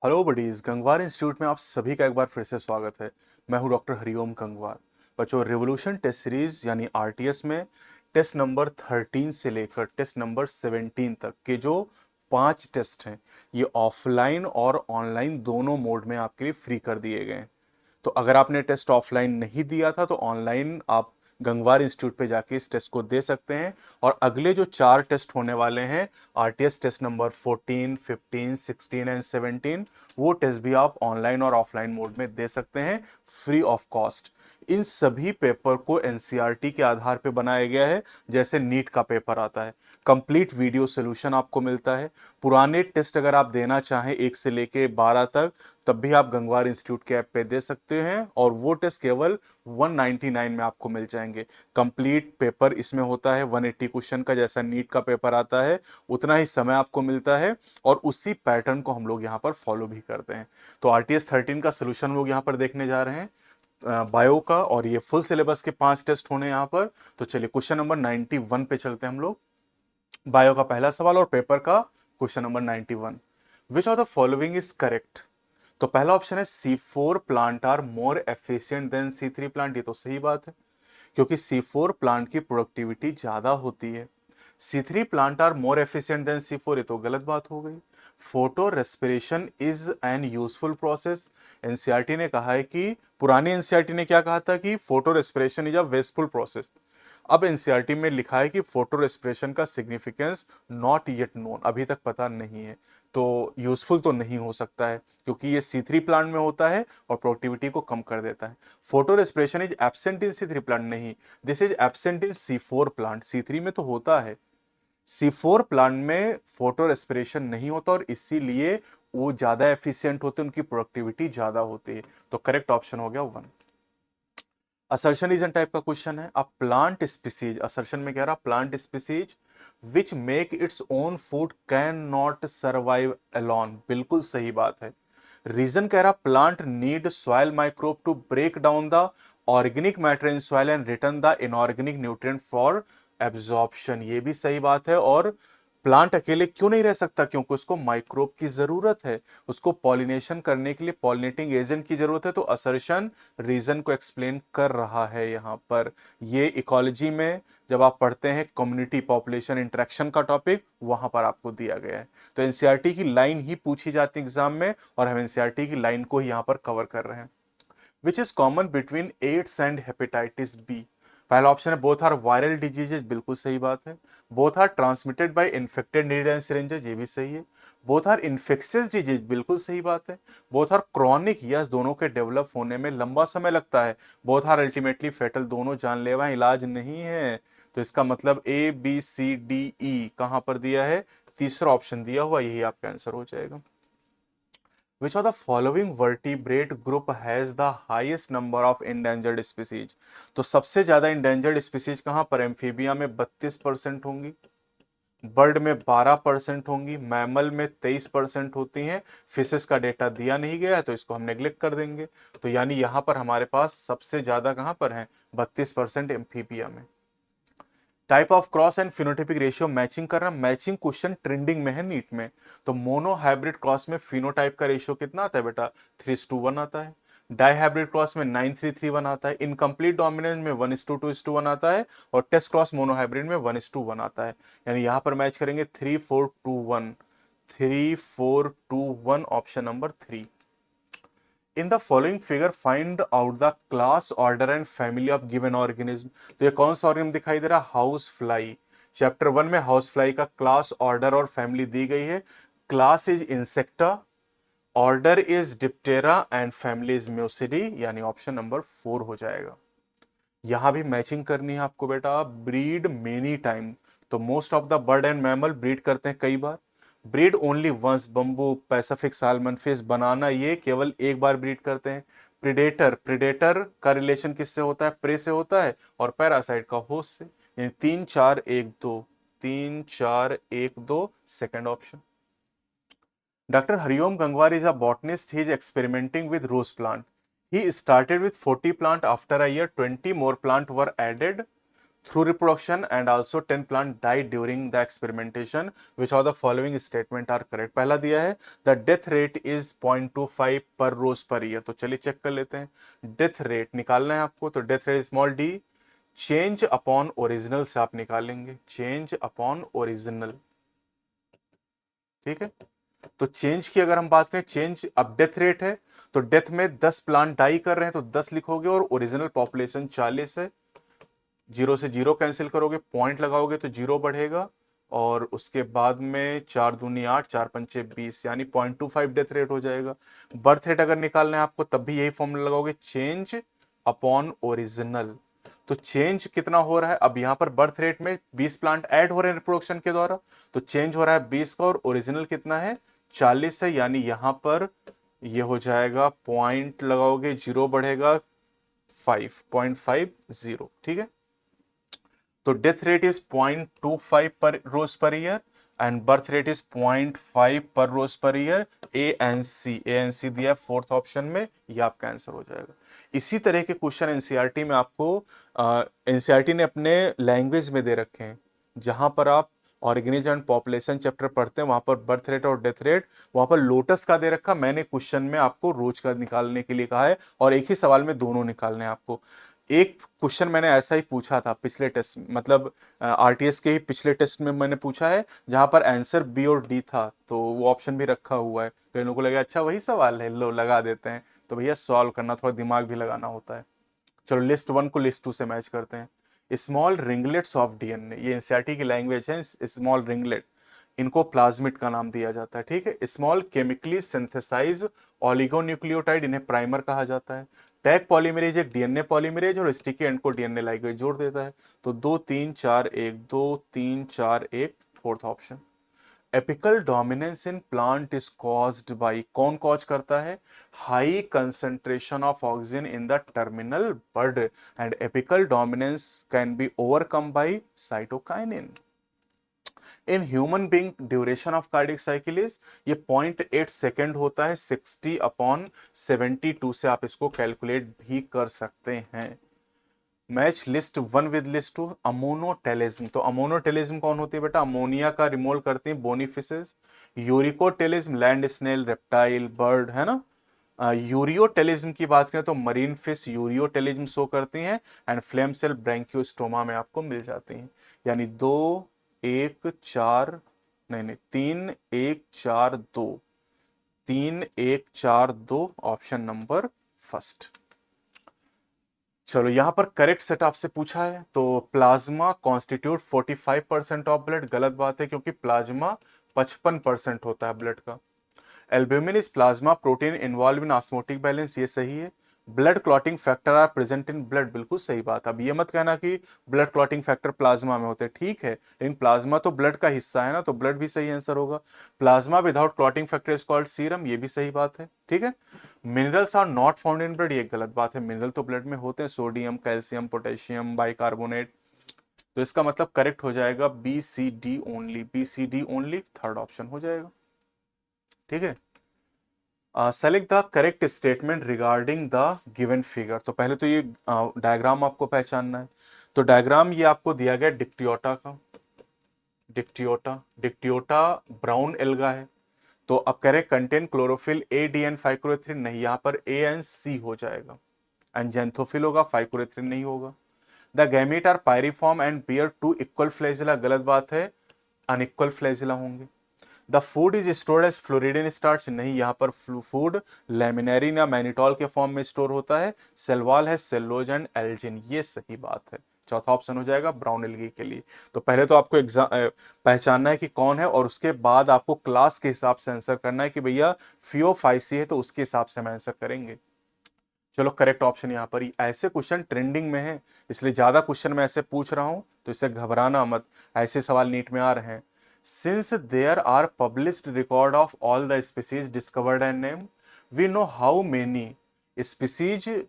Hello buddies, Gangwar institute में आप सभी का एक बार फिर से स्वागत है। मैं हूं डॉक्टर हरिओम गंगवार। बच्चों, रिवोल्यूशन टेस्ट सीरीज यानी आरटीएस में टेस्ट नंबर 13 से लेकर टेस्ट नंबर 17 तक के जो 5 टेस्ट हैं, ये ऑफलाइन और ऑनलाइन दोनों मोड में आपके लिए फ्री कर दिए गए हैं। तो अगर आपने टेस्ट ऑफलाइन नहीं दिया था तो ऑनलाइन आप गंगवार इंस्टीट्यूट पे जाके इस टेस्ट को दे सकते हैं। और अगले जो 4 टेस्ट होने वाले हैं, आरटीएस टेस्ट नंबर 14, 15, 16 एंड 17, वो टेस्ट भी आप ऑनलाइन और ऑफलाइन मोड में दे सकते हैं, फ्री ऑफ कॉस्ट। इन सभी पेपर को एनसीईआरटी के आधार पे बनाया गया है, जैसे नीट का पेपर आता है। कंप्लीट वीडियो सोल्यूशन आपको मिलता है। पुराने टेस्ट अगर आप देना चाहें 1 से लेके 12 तक, तब भी आप गंगवार इंस्टीट्यूट के ऐप पे दे सकते हैं, और वो टेस्ट केवल 199 में आपको मिल जाएंगे। कंप्लीट पेपर इसमें होता है 180 क्वेश्चन का, जैसा नीट का पेपर आता है उतना ही समय आपको मिलता है, और उसी पैटर्न को हम लोग यहाँ पर फॉलो भी करते हैं। तो आरटीएस 13 का सोल्यूशन लोग यहाँ पर देखने जा रहे हैं, बायो का, और ये फुल सिलेबस के 5 टेस्ट होने यहाँ पर। तो चलिए क्वेश्चन नंबर 91 पे चलते हैं हम लोग। बायो का पहला सवाल और पेपर का question number 91। Which of the following is correct? तो पहला ऑप्शन है C4 plant are more efficient than C3 plant. ये तो सही बात है, क्योंकि C4 प्लांट की प्रोडक्टिविटी ज्यादा होती है। C3 plant are more efficient than C4, ये तो गलत बात हो गई। Photo respiration is an useful process. NCERT ने कहा है कि, पुरानी एनसीईआरटी ने क्या कहा था कि photo respiration is a wasteful process. अब एनसीईआरटी में लिखा है कि फोटो रेस्पिरेशन का सिग्निफिकेंस नॉट येट नोन, अभी तक पता नहीं है। तो यूजफुल तो नहीं हो सकता है, क्योंकि ये C3 प्लांट में होता है और प्रोडक्टिविटी को कम कर देता है। Photo respiration is absent in C3 plant, नहीं, this is absent in C4 plant. C3 में तो होता है, C4 प्लांट में फोटो रेस्पिरेशन नहीं होता, और इसीलिए वो ज्यादा एफिशिएंट होते हैं, उनकी प्रोडक्टिविटी ज्यादा होती है। तो करेक्ट ऑप्शन हो गया 1। असर्शन रीजन टाइप का क्वेश्चन है। अ प्लांट स्पीसीज, असर्शन में कह रहा plant species which make its own food can not survive alone. बिल्कुल सही बात है। रीजन कह रहा plant need soil microbe to break down the organic matter in soil and return the inorganic nutrient for absorption. ये भी सही बात है। और प्लांट अकेले क्यों नहीं रह सकता? क्योंकि उसको माइक्रोब की जरूरत है, उसको पॉलिनेशन करने के लिए पॉलिनेटिंग एजेंट की जरूरत है। तो असर्शन रीजन को एक्सप्लेन कर रहा है यहां पर। ये इकोलॉजी में जब आप पढ़ते हैं कम्युनिटी पॉपुलेशन इंटरेक्शन का टॉपिक, वहां पर आपको दिया गया है। तो एनसीईआरटी की लाइन ही पूछी जाती है एग्जाम में, और हम एनसीईआरटी की लाइन को ही यहां पर कवर कर रहे हैं। Which is common between AIDS and hepatitis B? पहला ऑप्शन है बोथ आर वायरल डिजीजेज। बिल्कुल सही बात है। Both are transmitted by infected needle and syringes, ये भी सही है। बोथ आर इन्फेक्शियस डिजीज, बिल्कुल सही बात है। बोथ आर क्रॉनिक, यस, दोनों के डेवलप होने में लंबा समय लगता है। बोथ आर अल्टीमेटली फेटल, दोनों जानलेवा, इलाज नहीं है। तो इसका मतलब ABCDE कहां पर दिया है? तीसरा ऑप्शन दिया हुआ, यही आपका आंसर हो जाएगा। Which of the following vertebrate group has the highest number of endangered species? तो सबसे ज्यादा endangered species कहां पर? एम्फीबिया में 32% होंगी, बर्ड में 12% होंगी, मैमल में 23% होती हैं। फिशेस का डेटा दिया नहीं गया है, तो इसको हम नेग्लेक्ट कर देंगे। तो यानी यहां पर हमारे पास सबसे ज्यादा कहां पर है? 32% एम्फीबिया में। Type of cross and phenotypic ratio matching करना, मैचिंग क्वेश्चन ट्रेंडिंग में है नीट में। तो मोनो हाइब्रिड क्रॉस में फिनोटाइप का रेशियो कितना आता है बेटा? 3:1 आता है। डाई हाइब्रिड क्रॉस में 9:3:1 आता है। इनकम्प्लीट डोमिनेंस में 1:2:1 आता है। और टेस्ट क्रॉस मोनो हाइब्रिड में 1:1 आता है। यानी यहां पर मैच करेंगे 3:4:2:1, 3:4:2:1, option number 3। In the following figure find out the class, order and family of given organism. तो ये कौन सा ऑर्गेनिज्म दिखाई दे रहा है? House fly. चैप्टर 1 में हाउस फ्लाई का क्लास, ऑर्डर और फैमिली दी गई है। Class is insecta, order is Diptera and family is म्यूसिडी, यानी ऑप्शन नंबर 4 हो जाएगा। यहां भी मैचिंग करनी है आपको बेटा। ब्रीड मेनी टाइम, तो most of the bird and mammal breed करते हैं कई बार। Breed only once, bamboo, pacific salmon fish, banana, ये केवल एक बार ब्रीड करते हैं। प्रिडेटर, प्रिडेटर का रिलेशन किससे होता है? प्रे से होता है, और पैरासाइट का होस्ट से। यानी 3-4-1-2, 3-4-1-2, second option. Dr. Hariom Gangwar is a botanist. He is experimenting with rose plant. He started with 40 plant. After a year, 20 more plant were added. through reproduction and also 10 plant died during the experimentation. Which of the following statement are correct? पहला दिया है the death rate is 0.25 per rose per year. तो चलिए check कर लेते हैं। Death rate निकालना है आपको, तो death rate small D change upon original से आप निकालेंगे, चेंज अपॉन ओरिजिनल, ठीक है। तो चेंज की अगर हम बात करें, चेंज अब डेथ रेट है तो डेथ में 10 प्लांट डाई कर रहे हैं तो 10 लिखोगे, और ओरिजिनल पॉपुलेशन 40 है, जीरो से जीरो कैंसिल करोगे, पॉइंट लगाओगे तो जीरो बढ़ेगा, और उसके बाद में 4 दूनी 8, 4 पंचे 20, यानी 0.25 डेथ रेट हो जाएगा। बर्थ रेट अगर निकालना है आपको तब भी यही फॉर्मूला लगाओगे, चेंज अपॉन ओरिजिनल। तो चेंज कितना हो रहा है, अब यहां पर बर्थ रेट में 20 प्लांट ऐड हो रहे हैं रिप्रोडक्शन के द्वारा, तो चेंज हो रहा है 20 का, और ओरिजिनल कितना है 40 है, यानी यहां पर ये हो जाएगा, पॉइंट लगाओगे जीरो बढ़ेगा 5.50, ठीक है। तो death rate is 0.25 per rose per year and birth rate is 0.5 per rose per year. A N C दिया है फोर्थ ऑप्शन में, ये आपका आंसर हो जाएगा। इसी तरह के क्वेश्चन एनसीईआरटी में आपको एनसीईआरटी ने अपने लैंग्वेज में दे रखे हैं, जहां पर आप ऑर्गेनिज्म एंड पॉपुलेशन चैप्टर पढ़ते हैं वहां पर बर्थ रेट और डेथ रेट, वहां पर लोटस का दे रखा, मैंने क्वेश्चन में आपको रोज का निकालने के लिए कहा है, और एक ही सवाल में दोनों निकालने हैं आपको। एक क्वेश्चन मैंने ऐसा ही पूछा था पिछले टेस्ट, मतलब आरटीएस के ही पिछले टेस्ट में मैंने पूछा है, जहां पर आंसर बी और डी था, तो वो ऑप्शन भी रखा हुआ है। कई लोगों को लगा अच्छा वही सवाल है, लो लगा देते हैं, तो भैया सॉल्व करना थोड़ा दिमाग भी लगाना होता है। चलो लिस्ट वन को लिस्ट टू से मैच करते हैं। स्मॉल रिंगलेट्स ऑफ डीएनए, ये एनसीईआरटी की लैंग्वेज है, स्मॉल रिंगलेट, इनको प्लाज्मिड का नाम दिया जाता है, ठीक है। स्मॉल केमिकली सिंथेसाइज ऑलिगोन्यूक्लियोटाइड, इन्हें प्राइमर कहा जाता है। टैग पॉलीमरेज एक डीएनए पॉलीमरेज, और स्टिकी एंड को डीएनए लाइगेज जोड़ देता है। तो 2 3 4 1, 2 3 4 1 fourth option. Apical dominance in plant is caused by, कौन कॉज करता है, high concentration of oxygen in the terminal bud, and apical dominance can be overcome by cytokinin. In human being duration of cardiac cycle is, ये 0.8 second होता है, 60/72 से आप इसको calculate भी कर सकते हैं। Match list one with list two. Ammonotelism, तो अमोनोटेलिज्म कौन होती है बेटा, अमोनिया का रिमोल करती हैं bony fishes. Uricotelism land snail, reptile, bird, है ना। यूरियोटेलिज्म की बात करें तो मरीन फिश यूरियोटेलिज्म शो करती हैं, एंड फ्लेम सेल ब्रैंकियोस्टोमा में आपको मिल जाती हैं। यानी 2 1 4, नहीं नहीं 3 1 4 2, 3 1 4 2 ऑप्शन नंबर फर्स्ट। चलो यहां पर करेक्ट सेट आपसे पूछा है, तो प्लाज्मा कॉन्स्टिट्यूट 45% ऑफ ब्लड, गलत बात है क्योंकि प्लाज्मा 55% होता है ब्लड का। Albumin is plasma protein involve in osmotic balance, ये सही है। Blood clotting factor are present in blood, बिल्कुल सही बात। अब ये मत कहना कि ब्लड क्लॉटिंग फैक्टर प्लाज्मा में होते हैं, ठीक है, लेकिन प्लाज्मा तो ब्लड का हिस्सा है ना, तो ब्लड भी सही आंसर होगा। Plasma without clotting factor is called serum, ये भी सही बात है, ठीक है। Minerals are not found in blood, ये गलत बात है, मिनरल तो ब्लड में होते हैं, सोडियम, कैल्शियम, पोटेशियम, बाइकार्बोनेट। तो इसका मतलब करेक्ट हो जाएगा B C D only, B C D only third option हो जाएगा, ठीक है। Select the correct statement regarding the given figure, तो पहले तो ये डायग्राम आपको पहचानना है। तो डायग्राम ये आपको दिया गया डिक्टियोटा का, डिक्टियोटा, डिक्टियोटा ब्राउन एल्गा है। तो अब कह रहे contain chlorophyll A D and phycoerythrin, नहीं, यहां पर ए एन सी हो जाएगा। एंजेंथोफिल होगा, फाइक्रोथ्रिन नहीं होगा। The gamete are pyriform and bear two equal flagella, गलत बात है, अनइक्वल फ्लैजिला होंगे। The food is stored as floridean starch, नहीं, यहां पर फूड लैमिनेरिन या मैनिटॉल के फॉर्म में स्टोर होता है। सेलवाल है सेल्लोज एंड एल्जिन, ये सही बात है, चौथा ऑप्शन हो जाएगा ब्राउन एल्गी के लिए। तो पहले तो आपको पहचानना है कि कौन है, और उसके बाद आपको क्लास के हिसाब से आंसर करना है कि भैया फियोफाइसी है तो उसके हिसाब से हम आंसर करेंगे। चलो करेक्ट ऑप्शन यहां पर ही, ऐसे क्वेश्चन ट्रेंडिंग में है, इसलिए ज्यादा क्वेश्चन मैं ऐसे पूछ रहा हूं, तो इससे घबराना मत, ऐसे सवाल नीट में आ रहे हैं। Since there are published record of all the species discovered and named, we know how many species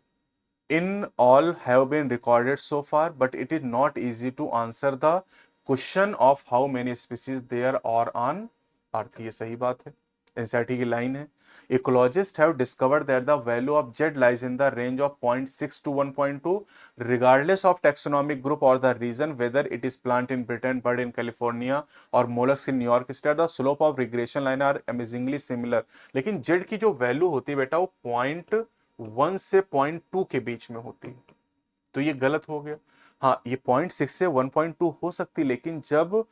in all have been recorded so far, but it is not easy to answer the question of how many species there are on earth, ये सही बात है। NCERT की line है। Ecologist have discovered that the value of Z lies in the range of 0.6 to 1.2 regardless of taxonomic group or the region, whether it is plant in Britain, bird in California or mollusk in New York state, the slope of regression line are amazingly similar। लेकिन Z की जो value होती है बेटा वो 0.1 से 0.2 के बीच में होती है, तो ये गलत हो गया। हाँ, ये 0.6 से 1.2 हो सकती, लेकिन जब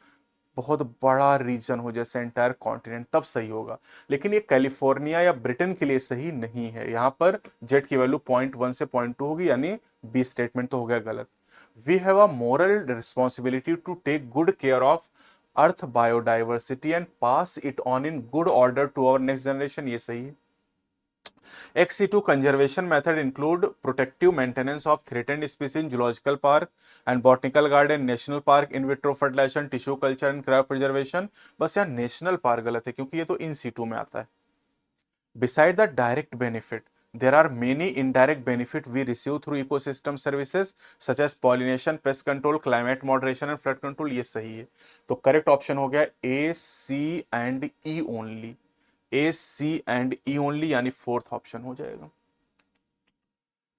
बहुत बड़ा रीजन हो जैसे एंटायर कॉन्टिनेंट तब सही होगा, लेकिन ये कैलिफोर्निया या ब्रिटेन के लिए सही नहीं है। यहां पर जेड की वैल्यू 0.1 से 0.2 होगी, यानी बी स्टेटमेंट तो हो गया गलत। We have a moral responsibility to take good care of earth biodiversity and pass it on in good order to our next generation, ये सही है। XC2 conservation method include protective maintenance of threatened species in zoological park and botanical garden, national park, in vitro fertilization, tissue culture and cryopreservation। बस यहाँ national park गलत है क्योंकि ये तो in situ में आता है। Beside the direct benefit, there are many indirect benefit we receive through ecosystem services such as pollination, pest control, climate moderation and flood control, ये सही है। तो करेक्ट ऑप्शन हो गया A, C and E only। A, C and E only, यानी fourth option हो जाएगा।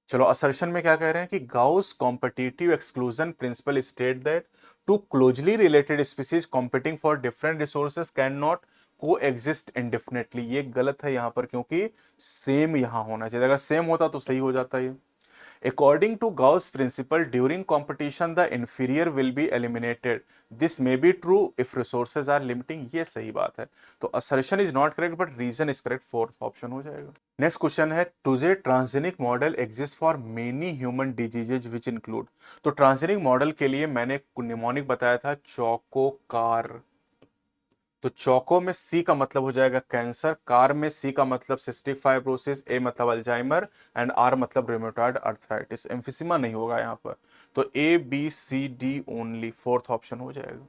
चलो असर्शन में क्या कह रहे हैं कि Gause competitive exclusion principle state that two closely related species competing for different resources can not coexist indefinitely. ये गलत है यहां पर, क्योंकि सेम यहां होना चाहिए, अगर सेम होता तो सही हो जाता है। According to Gauss principle, during competition, the inferior will be eliminated. This may be true if resources are limiting। ये सही बात है। तो assertion is not correct, but reason is correct। Fourth option हो जाएगा। नेक्स्ट क्वेश्चन है, today transgenic model exist for many human diseases which include. तो transgenic model के लिए मैंने निमोनिक बताया था चौकोकार। तो चौको में सी का मतलब हो जाएगा कैंसर, कार में सी का मतलब सिस्टिक फाइब्रोसिस, ए मतलब अल्जाइमर एंड आर मतलब रूमेटॉइड अर्थराइटिस। एम्फिसिमा नहीं होगा यहाँ पर, तो A B C D only, fourth option हो जाएगा।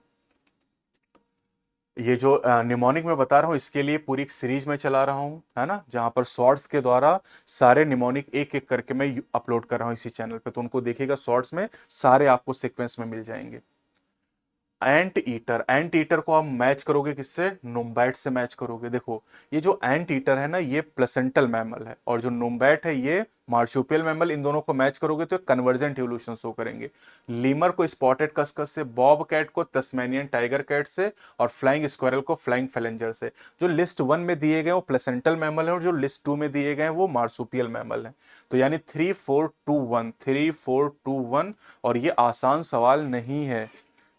ये जो निमोनिक में बता रहा हूं इसके लिए पूरी एक सीरीज में चला रहा हूं, है ना, जहां पर शॉर्ट्स के द्वारा सारे निमोनिक एक एक करके मैं अपलोड कर रहा हूं इसी चैनल पे, तो उनको देखिएगा, शॉर्ट्स में सारे आपको सीक्वेंस में मिल जाएंगे। एंट ईटर को आप मैच करोगे किससे, नोम्बैट से मैच करोगे। देखो ये जो एंट ईटर है ना, ये प्लेसेंटल मैमल है, और जो नोम्बैट है ये मार्शुपियल मैमल। इन दोनों को मैच करोगे तो कन्वर्जेंट इवोल्यूशन शो करेंगे। लीमर को स्पॉटेड कस्कस से, बॉब कैट को तस्मेनियन टाइगर कैट से, और फ्लाइंग स्क्वायरल को फ्लाइंग फेलेंजर से। जो लिस्ट 1 में दिए गए वो प्लेसेंटल मैमल है, और जो लिस्ट 2 में दिए गए वो मार्शुपियल मैमल है। तो यानी 3 4 2 1, 3 4 2 1। और ये आसान सवाल नहीं है,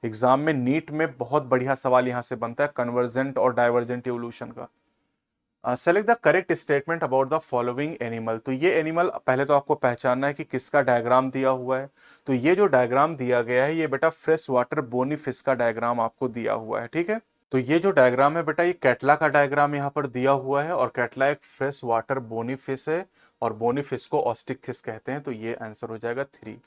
एग्जाम में नीट में बहुत बढ़िया सवाल यहां से बनता है कन्वर्जेंट और डाइवर्जेंट इवोल्यूशन का। Select the correct statement about the following animal. तो ये एनिमल पहले तो आपको पहचानना है कि किसका डायग्राम दिया हुआ है। तो ये जो डायग्राम दिया गया है ये बेटा फ्रेश वाटर बोनी फिश का डायग्राम आपको दिया हुआ है, ठीक है। तो ये जो डायग्राम है बेटा, ये कैटला का डायग्राम यहाँ पर दिया हुआ है, और कैटला एक फ्रेश वाटर बोनी फिश है, और बोनी फिश को ऑस्टिकथिस कहते हैं। तो ये आंसर हो जाएगा 3।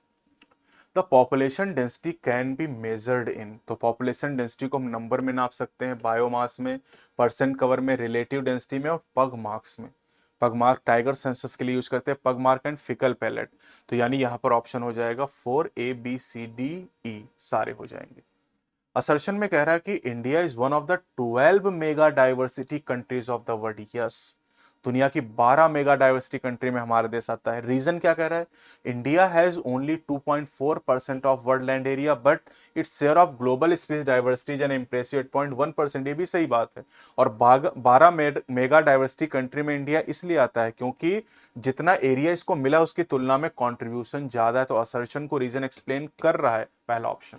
The population density can be measured in. तो पॉपुलेशन डेंसिटी को हम नंबर में नाप सकते हैं, बायोमास में, परसेंट कवर में, रिलेटिव डेंसिटी में, और पग मार्क्स में। पग मार्क टाइगर सेंसस के लिए यूज करते हैं, पग मार्क एंड फिकल पैलेट। तो यानी यहां पर ऑप्शन हो जाएगा 4 A B C D E, सारे हो जाएंगे। असर्शन में कह रहा है कि India is one of the 12 mega diversity countries of the world. Yes, दुनिया की 12 मेगा डाइवर्सिटी कंट्री में हमारा देश आता है। रीजन क्या कह रहा है, India has only 2.4% of world land area, but its share of global species diversity is an impressive 8.1%। ये भी सही बात है। और 12 मेगा डाइवर्सिटी कंट्री में इंडिया इसलिए आता है क्योंकि जितना एरिया इसको मिला उसकी तुलना में कॉन्ट्रीब्यूशन ज्यादा है। तो असर्शन को रीजन एक्सप्लेन कर रहा है पहला option.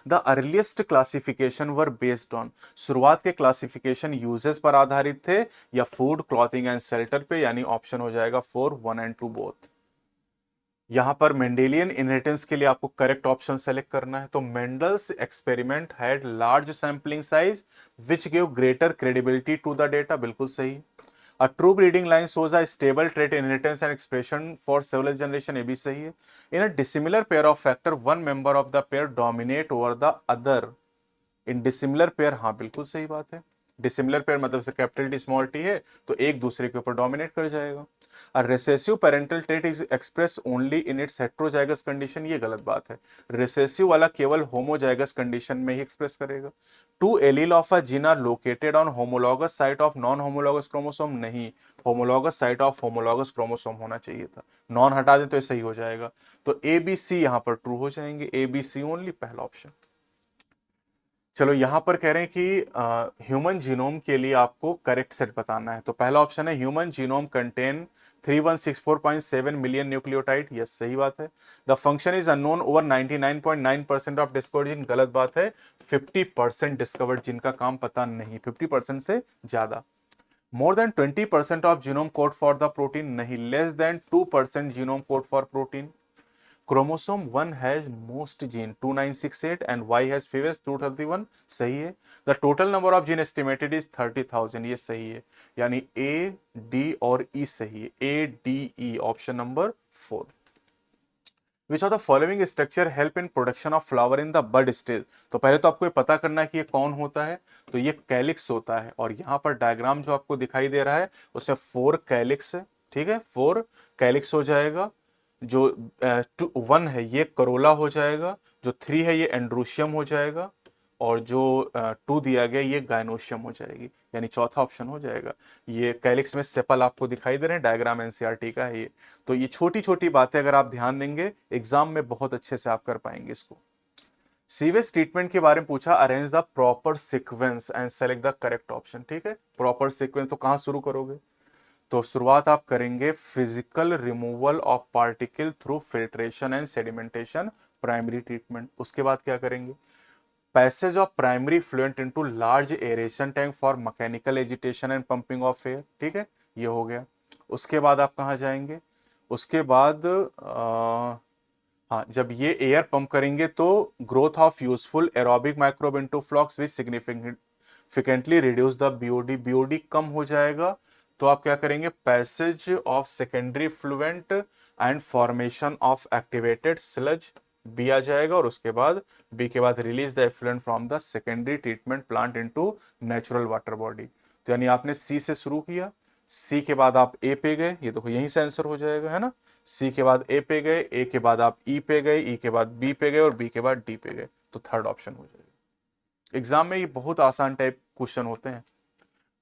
The earliest classification were based on. शुरुआत के क्लासिफिकेशन यूजेस पर आधारित थे या फूड, क्लॉथिंग एंड शेल्टर पे, यानी ऑप्शन हो जाएगा 4 1 and 2 बोथ। यहां पर मेंडेलियन इनहेरिटेंस के लिए आपको करेक्ट ऑप्शन सेलेक्ट करना है। तो Mendel's experiment had large sampling size which give greater credibility to the data, बिल्कुल सही। A true breeding line shows a stable trait inheritance and expression for several generation, ये भी सही है। In a dissimilar pair of factor, one member of the pair dominate over the other in dissimilar pair, हाँ बिल्कुल सही बात है। Dissimilar pair मतलब से कैपिटल टी स्मॉल टी है तो एक दूसरे के ऊपर डोमिनेट कर जाएगा। और recessive parental trait is express only in its heterozygous condition, ये गलत बात है। रिसेसिव वाला केवल होमोजाइगस कंडीशन में ही एक्सप्रेस करेगा। Two allele of a gene are located on homologous site of non homologous chromosome, नहीं, homologous site of homologous chromosome होना चाहिए था, नॉन हटा दें तो ये सही हो जाएगा। तो ए बी सी यहां पर ट्रू हो जाएंगे, ए बी सी ओनली, पहला ऑप्शन। चलो यहां पर कह रहे हैं कि ह्यूमन जीनोम के लिए आपको करेक्ट सेट बताना है, तो पहला ऑप्शन है human genome contain 3164.7 million nucleotide, yes सही बात है। The function is unknown over 99.9% of discovered gene, गलत बात है। 50% डिस्कवर्ड जीन का काम पता नहीं, 50% से ज्यादा। More than 20% of genome code for the protein, नहीं, less than 2% genome code for protein. Chromosome 1 has most gene 2968 and Y has fewest 231, सही है। The total number of gene estimated is 30,000, ये सही है, यानी ए डी और E सही है, A D E, option number 4। Which of the following structure help in production of flower in the bud stage, तो पहले तो आपको ये पता करना है कि ये कौन होता है, तो ये कैलिक्स होता है, और यहां पर डायग्राम जो आपको दिखाई दे रहा है उसमें 4 कैलिक्स है, ठीक है, 4 कैलिक्स हो जाएगा। जो 1 है ये करोला हो जाएगा, जो 3 है ये एंड्रोशियम हो जाएगा, और जो 2 दिया गया ये गायनोशियम हो जाएगी, यानी चौथा ऑप्शन हो जाएगा। ये कैलिक्स में सेपल आपको दिखाई दे रहे हैं, डायग्राम एनसीईआरटी का है ये। तो ये छोटी छोटी बातें अगर आप ध्यान देंगे एग्जाम में बहुत अच्छे से आप कर पाएंगे इसको। सीवेज ट्रीटमेंट के बारे में पूछा, arrange the proper sequence and select the correct option, ठीक है। प्रॉपर सीक्वेंस तो कहां शुरू करोगे, तो शुरुआत आप करेंगे physical removal of particle through filtration and sedimentation, primary treatment. उसके बाद क्या करेंगे, passage of primary fluent into large aeration tank for mechanical agitation and pumping of air, ठीक है, ये हो गया। उसके बाद आप कहां जाएंगे, उसके बाद हाँ, जब ये एयर पंप करेंगे तो growth of useful aerobic microbe into flocs which significantly reduce the BOD, BOD कम हो जाएगा, तो आप क्या करेंगे, passage of secondary effluent and formation of activated sludge, B आ जाएगा, और उसके बाद बी के बाद release the effluent from the secondary treatment plant into natural water body. तो यानी आपने सी से शुरू किया, सी के बाद आप ए पे गए, ये देखो यहीं से आंसर हो जाएगा, है ना। सी के बाद ए पे गए, ए के बाद आप ई पे गए, ई के बाद बी पे गए, और बी के बाद डी पे गए, तो थर्ड ऑप्शन हो जाएगा। एग्जाम में ये बहुत आसान टाइप क्वेश्चन होते हैं।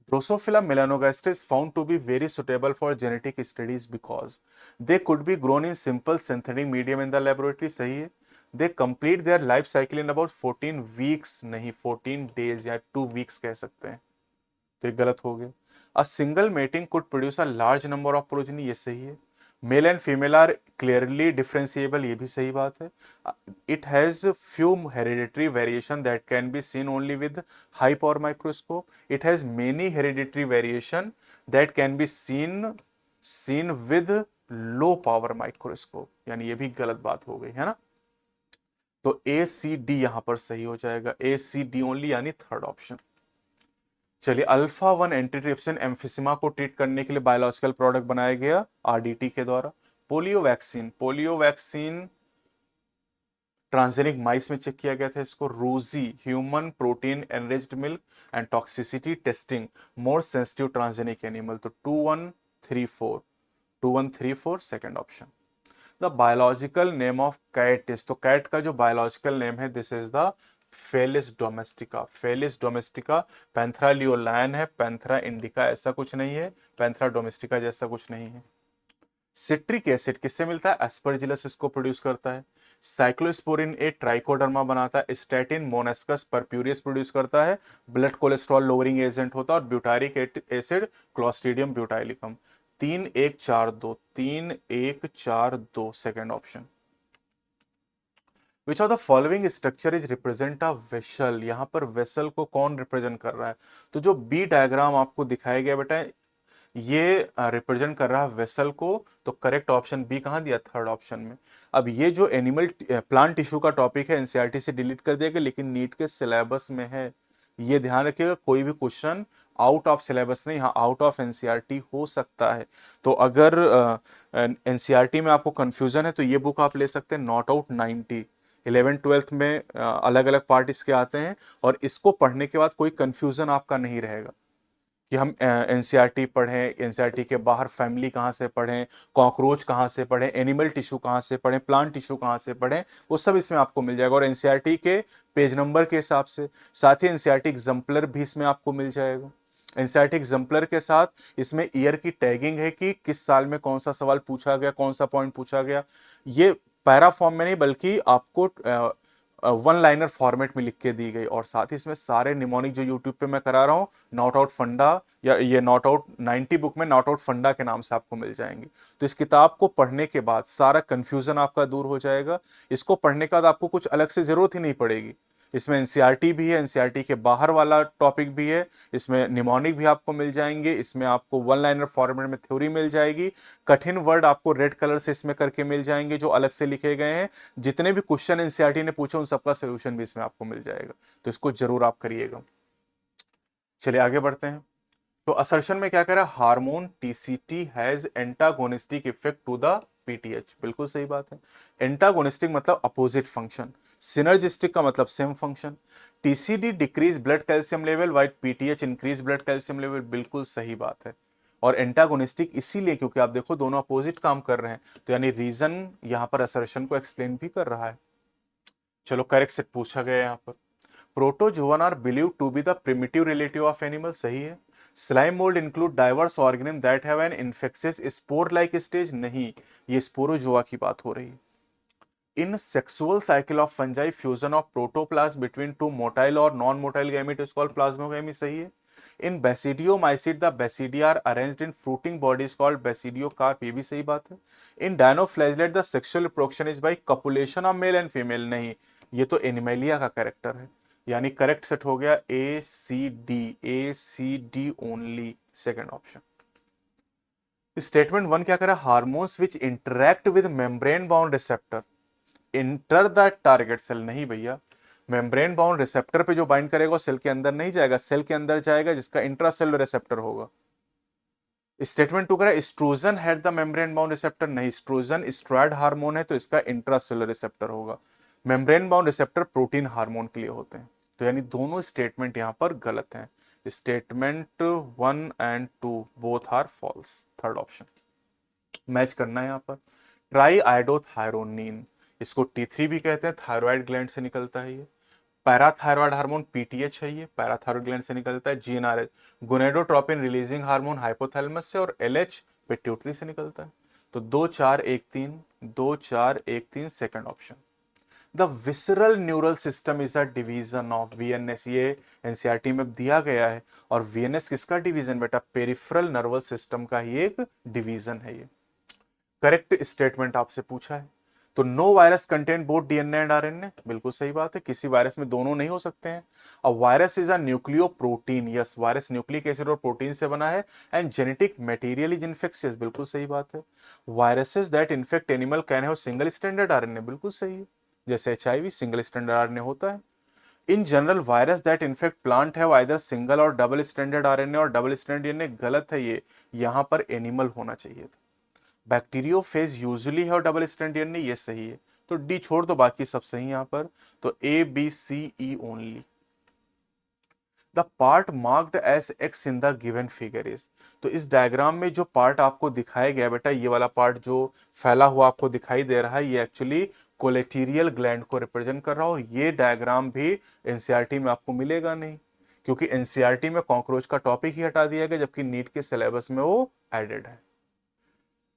Drosophila melanogaster is found to be very suitable for genetic studies because they could be grown in simple synthetic medium in the laboratory, सही है। They complete their life cycle in about 14 weeks, नहीं 14 days या 2 weeks कह सकते हैं, तो ये गलत हो गया। A single mating could produce a large number of progeny, ये सही है। Male and female are clearly differentiable, ये भी सही बात है। It has few hereditary variation that can be seen only with high power microscope. It has many hereditary variation that can be seen with low power microscope, यानी ये भी गलत बात हो गई, है ना। तो ए सी डी यहां पर सही हो जाएगा, ए सी डी ओनली, यानी थर्ड ऑप्शन। चलिए, अल्फा 1 एंटीट्रिप्सिन एम्फिसिमा को ट्रीट करने के लिए बायोलॉजिकल प्रोडक्ट बनाया गया आरडीटी के द्वारा। Polio vaccine, polio vaccine transgenic mice में चेक किया गया था इसको। रूजी, human protein enriched milk and toxicity testing, more sensitive transgenic animal, तो 2134 second option. The biological name of cat is, तो कैट का जो बायोलॉजिकल नेम है this is the Felis domestica, Felis domestica. Panthera leo lion है, Panthera indica ऐसा कुछ नहीं है, पैंथरा डोमेस्टिका जैसा कुछ नहीं है। सिट्रिक एसिड किससे मिलता है, एस्परजिलस इसको प्रोड्यूस करता है। साइक्लोस्पोरिन ए ट्राइकोडर्मा बनाता है। स्टैटिन मोनेस्कस परप्यूरियस प्रोड्यूस करता है, ब्लड कोलेस्ट्रॉल लोअरिंग एजेंट होता है। और butyric acid clostridium butylicum. 3142, 3142 second option. Which of the following structure is represent a vessel, यहां पर वेसल को कौन रिप्रेजेंट कर रहा है, तो जो बी डायग्राम आपको दिखाया गया बेटा ये रिप्रेजेंट कर रहा है वेसल को, तो करेक्ट ऑप्शन बी कहां दिया, थर्ड ऑप्शन में। अब ये जो एनिमल प्लांट टिश्यू का टॉपिक है एनसीईआरटी से डिलीट कर दिया गया, लेकिन नीट के सिलेबस में है, ये ध्यान रखिएगा, कोई भी क्वेश्चन आउट ऑफ सिलेबस नहीं, हाँ आउट ऑफ एनसीईआरटी हो सकता है। तो अगर एनसीईआरटी में आपको कंफ्यूजन है तो ये बुक आप ले सकते हैं, नॉट आउट 90। 11th-12th में अलग अलग पार्ट इसके आते हैं, और इसको पढ़ने के बाद कोई कंफ्यूजन आपका नहीं रहेगा। कि हम एनसीईआरटी पढ़ें, एनसीईआरटी के बाहर फैमिली कहाँ से पढ़ें, कॉकरोच कहाँ से पढ़ें, एनिमल टिश्यू कहाँ से पढ़ें, प्लांट टिश्यू कहाँ से पढ़ें, वो सब इसमें आपको मिल जाएगा, और एनसीईआरटी के पेज नंबर के हिसाब से। साथ ही एनसीईआरटी एग्जाम्पलर भी इसमें आपको मिल जाएगा। एनसीईआरटी एग्जाम्पलर के साथ इसमें ईयर की टैगिंग है कि किस साल में कौन सा सवाल पूछा गया, कौन सा पॉइंट पूछा गया। ये पैरा फॉर्म में नहीं बल्कि आपको वन लाइनर फॉर्मेट में लिख के दी गई, और साथ ही इसमें सारे निमोनिक जो यूट्यूब पे मैं करा रहा हूँ, नॉट आउट फंडा, या ये नॉट आउट 90 बुक में नॉट आउट फंडा के नाम से आपको मिल जाएंगे। तो इस किताब को पढ़ने के बाद सारा कंफ्यूजन आपका दूर हो जाएगा। इसको पढ़ने के बाद आपको कुछ अलग से जरूरत ही नहीं पड़ेगी। इसमें एनसीईआरटी भी है, एनसीईआरटी के बाहर वाला टॉपिक भी है, इसमें निमोनिक भी आपको मिल जाएंगे, इसमें आपको वन लाइनर फॉर्मेट में थ्योरी मिल जाएगी, कठिन वर्ड आपको रेड कलर से इसमें करके मिल जाएंगे जो अलग से लिखे गए हैं, जितने भी क्वेश्चन एनसीईआरटी ने पूछे उन सबका सोल्यूशन भी इसमें आपको मिल जाएगा। तो इसको जरूर आप करिएगा। चलिए आगे बढ़ते हैं। तो असर्शन में क्या कह रहा है, hormone TCT has antagonistic effect to the PTH, बिल्कुल सही बात है। एंटागोनिस्टिक मतलब अपोजिट फंक्शन, सिनर्जिस्टिक का मतलब same function. TCD decrease blood calcium level white PTH increase blood calcium level, बिल्कुल सही बात है। और एंटागोनिस्टिक इसीलिए क्योंकि आप देखो दोनों अपोजिट काम कर रहे हैं, तो यानी रीजन यहां पर असर्शन को एक्सप्लेन भी कर रहा है। चलो करेक्ट सेट पूछा गया यहां पर। Protozoan are believe to be the primitive relative of animal, सही है। Slime mould include diverse organism that have an infectious spore like stage, नहीं, ये स्पोरोजोआ की बात हो रही है। In sexual cycle of fungi fusion of protoplasm between two motile और non motile gamete is called plasmogamy, सही है। In basidiomycetes the basidia are arranged in fruiting bodies called basidiocarp, ये भी सही बात है। In dinoflagellate the sexual reproduction is by copulation of male and female, नहीं, ये तो एनिमेलिया का कैरेक्टर है। यानी करेक्ट सेट हो गया A C D only, second option. Statement one क्या करा, hormones which interact with membrane bound receptor inter the target cell, नहीं भैया, मेम्ब्रेन बाउंड रिसेप्टर पे जो बाइंड करेगा सेल के अंदर नहीं जाएगा, सेल के अंदर जाएगा जिसका इंट्रासेलुलर रिसेप्टर होगा। स्टेटमेंट टू करा, estrogen had the membrane bound receptor, नहीं, एस्ट्रोजन स्टेरॉयड हार्मोन है तो इसका इंट्रासेलुलर रिसेप्टर होगा। Membrane bound receptor protein hormone के लिए होते हैं। तो यानी दोनों स्टेटमेंट यहां पर गलत हैं। Statement 1 and 2 both are false, third option match करना है यहां पर। ट्राई आयोडोथायरोनिन, इसको T3 भी कहते हैं, थायराइड ग्लैंड से निकलता है ये। पैराथायरॉयड हार्मोन पीटीएच है, ये पैराथायरॉयड ग्लैंड से निकलता है। GnRH gonadotropin releasing hormone hypothalamus से, और एलएच पिट्यूटरी से निकलता है। तो 2 4 1 3, 2 4 1 3 second option. The visceral neural system is a division of VNS, ये एनसीईआरटी में दिया गया है। और वीएनएस किसका डिवीजन बेटा, पेरिफेरल नर्वस सिस्टम का ही एक डिवीजन है ये। करेक्ट स्टेटमेंट आपसे पूछा है। तो no virus contain both DNA and RNA, बिल्कुल सही बात है, किसी वायरस में दोनों नहीं हो सकते हैं। A virus is a nucleo protein, yes, virus nucleic acid और प्रोटीन से बना है। And genetic material is infectious, बिल्कुल सही बात है। Viruses that infect animal can have single standard RNA, बिल्कुल सही है, जैसे एचआईवी सिंगल स्टैंडर्ड आरएनए होता है। In general virus that infect plant है आइदर सिंगल और डबल स्टैंडर्ड आरएनए और डबल स्टैंडर्ड डीएनए, गलत है ये, यहां पर एनिमल होना चाहिए था। बैक्टीरियोफेज यूजुअली है और डबल स्टैंड डीएनए, ये सही है। तो डी छोड़ दो, बाकी सब सही यहां पर। तो A B C E only. The part marked as X in the given figure is, तो इस डायग्राम में जो पार्ट आपको दिखाया गया बेटा, ये वाला पार्ट जो फैला हुआ आपको दिखाई दे रहा है, ये एक्चुअली कोलेटेरियल ग्लैंड को रिप्रेजेंट कर रहा है। और ये डायग्राम भी एनसीईआरटी में आपको मिलेगा नहीं, क्योंकि एनसीईआरटी में कॉकरोच का टॉपिक ही हटा दिया गया, जबकि नीट के सिलेबस में वो एडेड है।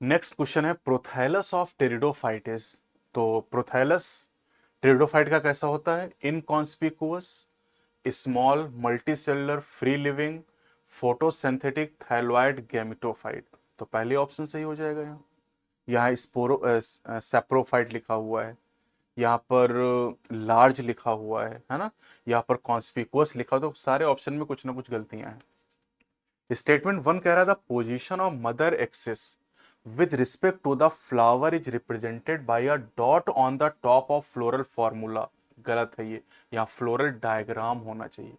नेक्स्ट क्वेश्चन है प्रोथैलस ऑफ टेरिडोफाइटिस। तो प्रोथैलस टेरिडोफाइट का कैसा होता है, inconspicuous, small, multicellular, free living, photosynthetic, thalloid, gametophyte. तो पहले ऑप्शन सही हो जाएगा। यहाँ स्पोरो सेप्रोफाइट लिखा हुआ है, यहाँ पर लार्ज लिखा हुआ है ना, यहाँ पर कॉन्स्पिकुअस लिखा, तो सारे ऑप्शन में कुछ ना कुछ गलतियां हैं। स्टेटमेंट 1 कह रहा था position of mother axis with respect to the flower is represented by a dot on the top of floral formula, गलत है ये, यहाँ फ्लोरल डायग्राम होना चाहिए।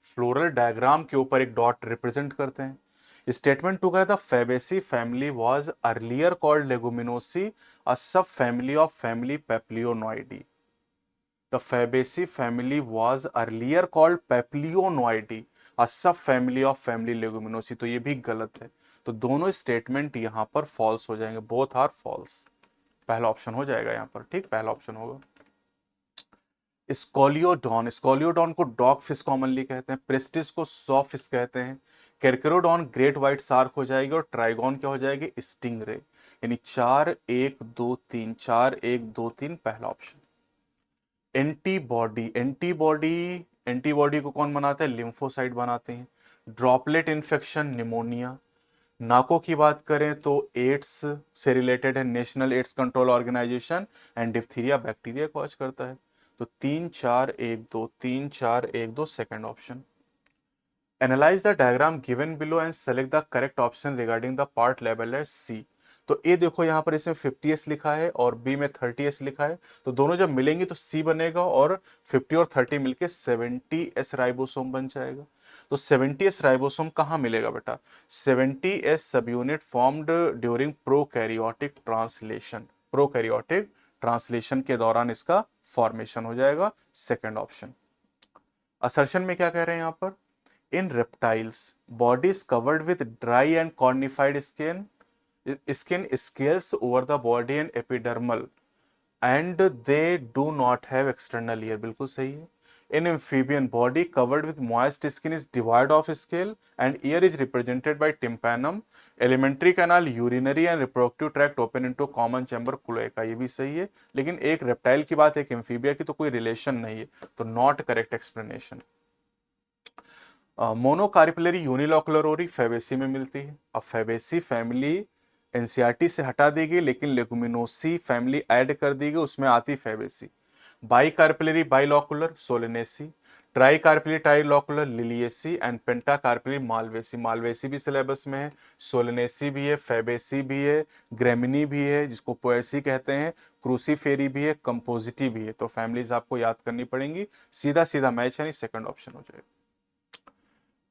फ्लोरल डायग्राम के ऊपर एक डॉट रिप्रेजेंट करते हैं। स्टेटमेंट टू का था Fabaceae family was earlier called Leguminosae, a sub family of family Papilionoideae. The Fabaceae family was earlier called Papilionoideae, a sub family of family लेगुमिनोसी, तो ये भी गलत है। तो दोनों स्टेटमेंट यहां पर फॉल्स हो जाएंगे, बोथ आर फॉल्स। पहला ऑप्शन हो जाएगा यहां पर, ठीक, पहला ऑप्शन होगा। स्कॉलियोडॉन, स्कॉलियोडॉन को डॉग फिश कॉमनली कहते हैं, प्रेस्टिस को सॉ फिश कहते हैं, कैरकेरोडॉन ग्रेट व्हाइट शार्क हो जाएगी, और ट्राइगॉन क्या हो जाएगी, स्टिंगरे। यानी 4 1 2 3, 4 1 2 3 पहला ऑप्शन। एंटीबॉडी, एंटीबॉडी, एंटीबॉडी को कौन बनाता है, लिम्फोसाइट बनाते हैं। Droplet infection, pneumonia. नाको की बात करें तो एड्स से रिलेटेड है, national AIDS control organization, and diphtheria bacteria cause करता है। तो 3 4 1 2, 3 4 1 2 second option. Analyse the diagram given below and select the correct option regarding the part level as C. तो ए देखो यहाँ पर इसमें 50s लिखा है और बी में 30s लिखा है, तो दोनों जब मिलेंगे तो सी बनेगा, और 50 और 30 मिलके 70s राइबोसोम बन जाएगा। तो 70s राइबोसोम कहाँ मिलेगा बेटा, 70s सब unit formed during prokaryotic translation, prokaryotic translation के दौरान इसका फॉर्मेशन हो जाएगा, सेकेंड ऑप्शन। असर्शन में क्या कह रहे हैं यहाँ पर, in reptiles body is covered with dry and cornified skin scales over the body and epidermal, and they do not have external ear, बिल्कुल सही है। in amphibian body covered with moist skin is devoid of scale and ear is represented by tympanum, elementary canal urinary and reproductive tract open into common chamber cloaca, ये भी सही है। लेकिन एक reptile की बात एक एम्फीबिया की, तो कोई रिलेशन नहीं है, तो not correct explanation. Monocarpellary unilocular Fabaceae में मिलती है। अब फैबेसी फैमिली एनसीईआरटी से हटा दी गई, लेकिन लेगुमिनोसी फैमिली ऐड कर दी गई, उसमें आती Fabaceae. Bicarpellary bilocular Solanaceae, tricarpellary trilocular Liliaceae, and pentacarpellary Malvaceae, Malvaceae भी सिलेबस में है, सोलेनेसी भी है, फैबेसी भी है, ग्रेमिनी भी है जिसको पोएसी कहते हैं, क्रूसीफेरी भी है, कंपोजिटी भी है। तो फैमिलीज आपको याद करनी पड़ेंगी, सीधा सीधा मैच है, नहीं सेकंड ऑप्शन हो जाएगा।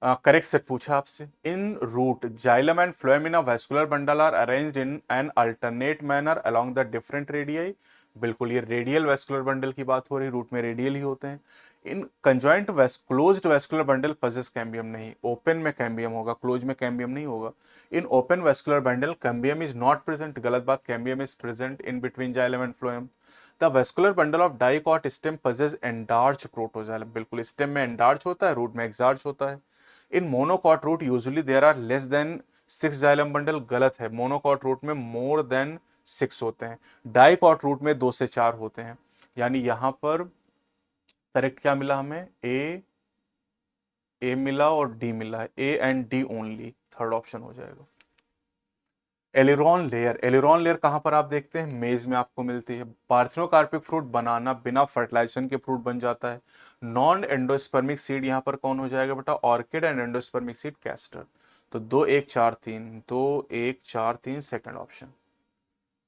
करेक्ट सेट पूछा आपसे, in root xylem and phloem in a vascular bundle are arranged in an alternate manner along the different radii, बिल्कुल ये रेडियल वैस्कुलर बंडल की बात हो रही, रूट में रेडियल ही होते हैं। In conjoint closed vascular bundle possess cambium नहीं, ओपन में कैम्बियम होगा, क्लोज में कैम्बियम नहीं होगा। In open vascular bundle cambium is not present, गलत बात, cambium is present in between xylem and phloem. The vascular bundle of dicot stem possess endarch protoxylem, बिल्कुल stem में एंडार्च होता है, रूट में एक्सार्च होता है। In monocot root usually there are less than 6 xylem bundle, गलत है, monocot root में मोर देन 6 होते हैं, डाइकॉट रूट में 2 से 4 होते हैं। यानी यहां पर करेक्ट क्या मिला हमें, ए मिला और डी मिला है, A and D only, third option हो जाएगा। एलिरॉन लेयर, एलिरॉन लेयर कहां पर आप देखते हैं, मेज में आपको मिलती है। पार्थेनोकार्पिक फ्रूट बनाना बिना फर्टिलाइजेशन के फ्रूट बन जाता है। नॉन एंडोस्पर्मिक सीड यहां पर कौन हो जाएगा बेटा, orchid, and endospermic seed castor. तो 2 1 4 3 सेकंड ऑप्शन।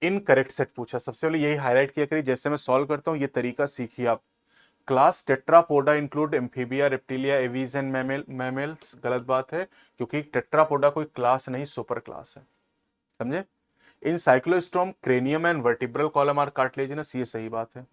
इनकरेक्ट सेट पूछा, सबसे पहले यही हाईलाइट किया करिए, जैसे मैं सॉल्व करता हूं ये तरीका सीखिए आप। Class Tetrapoda include amphibia, reptilia, aves and mammals, गलत बात है, क्योंकि टेट्रापोडा कोई क्लास नहीं, सुपर क्लास है, समझे। In cyclostome cranium and vertebral column are cartilaginous, ये सही बात है।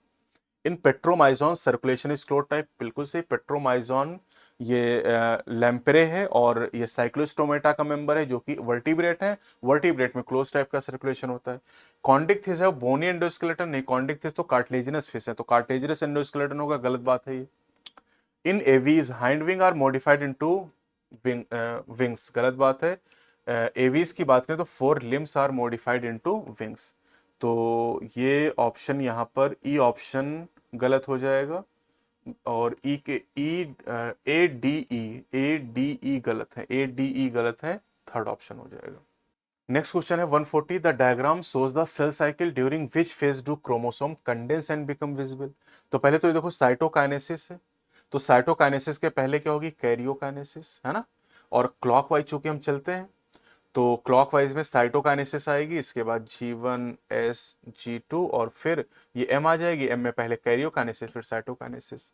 In Petromyzon circulation is close type, बिल्कुल सही, पेट्रोमाइजोन ये लैम्परे है, और ये साइक्लोस्टोमेटा का मेंबर है जो कि वर्टिब्रेट है, वर्टिब्रेट में क्लोज टाइप का सर्कुलेशन होता है। कॉन्डिक्थिस है बोनी एंडोस्केलेटन, नहीं, कॉन्डिक्थिस तो कार्टिलेजिनस फिश है, तो कार्टिलेजिनस एंडोस्केलेटन होगा, गलत बात है ये। In Aves hind wing are modified into wings, गलत बात है। एवीज की बात करें तो 4 limbs are modified into wings, तो ये ऑप्शन यहां पर ई ऑप्शन गलत हो जाएगा, और ई के ए डी ई गलत है, ए डी ई गलत है, थर्ड ऑप्शन हो जाएगा। नेक्स्ट क्वेश्चन है 140, the diagram shows the cell cycle during which phase do chromosome condense and become visible. तो पहले तो ये देखो साइटोकाइनेसिस है, तो साइटोकाइनेसिस के पहले क्या होगी, कैरियोकाइनेसिस, है ना। और क्लॉकवाइज चूंकि हम चलते हैं, तो क्लॉकवाइज में साइटोकाइनेसिस आएगी, इसके बाद G1 S G2 और फिर ये M आ जाएगी, M में पहले कैरियोकाइनेसिस फिर साइटोकाइनेसिस।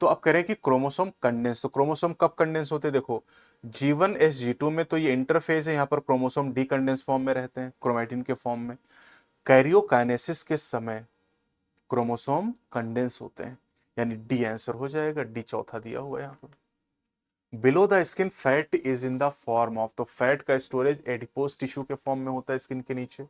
तो अब कह रहे हैं कि क्रोमोसोम कंडेंस, तो क्रोमोसोम कब कंडेंस होते हैं, देखो G1 S G2 में तो ये इंटरफेज है, यहाँ पर क्रोमोसोम डी कंडेंस फॉर्म में रहते हैं, क्रोमेटिन के फॉर्म में। कैरियोकाइनेसिस के समय क्रोमोसोम कंडेंस होते हैं, यानी डी आंसर हो जाएगा, डी चौथा दिया हुआ है यहाँ पर। Below the skin fat is in the form of, तो फैट का स्टोरेज एडिपोज टिश्यू के फॉर्म में होता है स्किन के नीचे।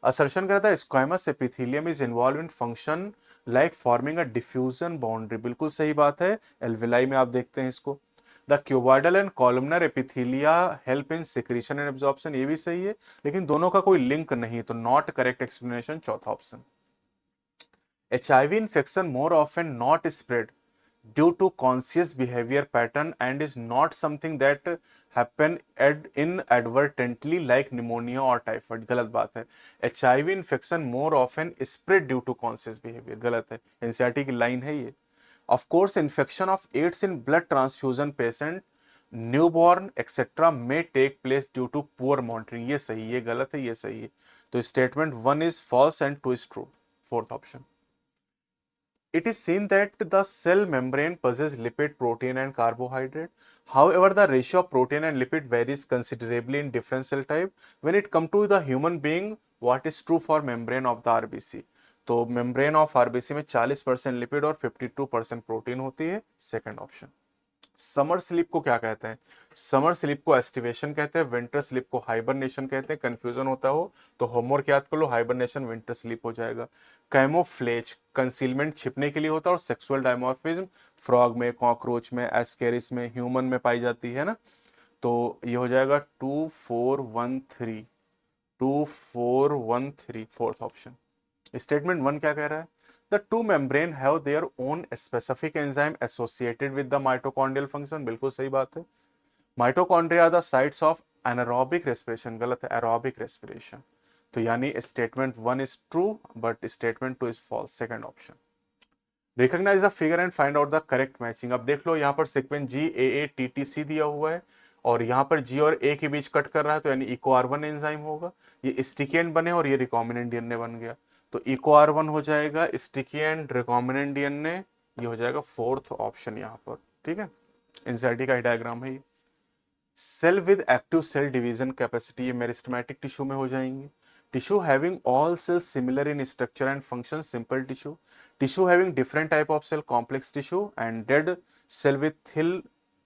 असर्शन करता है squamous epithelium is involve in function like forming a diffusion boundary, बिल्कुल सही बात है, एल्वेलाई में आप देखते हैं इसको। The cuboidal and columnar epithelia help in secretion and absorption, ये भी सही है, लेकिन दोनों का कोई लिंक नहीं, तो नॉट करेक्ट एक्सप्लेनेशन चौथा option. HIV infection more often not spread due to conscious behavior pattern and is not something that happen inadvertently like pneumonia or typhoid, गलत बात है। HIV infection more often spread due to conscious behavior, गलत है, NCERT की line है ये। Of course, infection of AIDS in blood transfusion patient, newborn etcetera में take place due to poor monitoring, ये सही, ये गलत है, ये सही है। तो statement 1 is false and 2 is true, fourth option. It is seen that the cell membrane possesses lipid, protein, and carbohydrate. However, the ratio of protein and lipid varies considerably in different cell type. When it comes to the human being, what is true for membrane of the RBC? तो membrane of RBC में 40% lipid और 52% protein होती है, second option. Summer sleep को क्या कहते हैं? Summer sleep को एस्टिवेशन कहते हैं, विंटर स्लीप को हाइबरनेशन कहते हैं। कंफ्यूजन होता हो तो होमवर्क याद कर लो, हाइबरनेशन विंटर स्लीप हो जाएगा। कैमोफ्लेज कंसीलमेंट छिपने के लिए होता है, और सेक्सुअल डायमॉर्फिज्म फ्रॉग में, कॉकरोच में, एस्केरिस में, ह्यूमन में पाई जाती है ना। तो ये हो जाएगा 2413, 2413 फोर्थ ऑप्शन। स्टेटमेंट 1 क्या कह रहा है? The two membrane have their own specific enzyme associated with the mitochondrial function, बिल्कुल सही बात है। Mitochondria are the sites of anaerobic respiration, गलत है, aerobic respiration। तो यानी statement 1 is true but statement 2 is false, second option. Recognize the figure and find out the correct matching. अब देख लो यहाँ पर सीक्वेंस GAATTC दिया हुआ है और यहाँ पर G और A के बीच कट कर रहा है, तो यानी इको R1 एंजाइम होगा। ये स्टिकी एंड बने और ये रिकॉम्बिनेंट डीएनए बन गया, तो इको R1 हो जाएगा, स्टिकी एंड रिकॉम्बिनेंट डीएनए, ये हो जाएगा फोर्थ ऑप्शन यहाँ पर, ठीक है। एनसीईआरटी का डायग्राम है ये। Cell with active cell division capacity, ये मेरिस्टेमेटिक टिश्यू में हो जाएंगे। Tissue having all cells similar in structure and function, simple tissue. Tissue having different type of cell, complex tissue. And dead cell with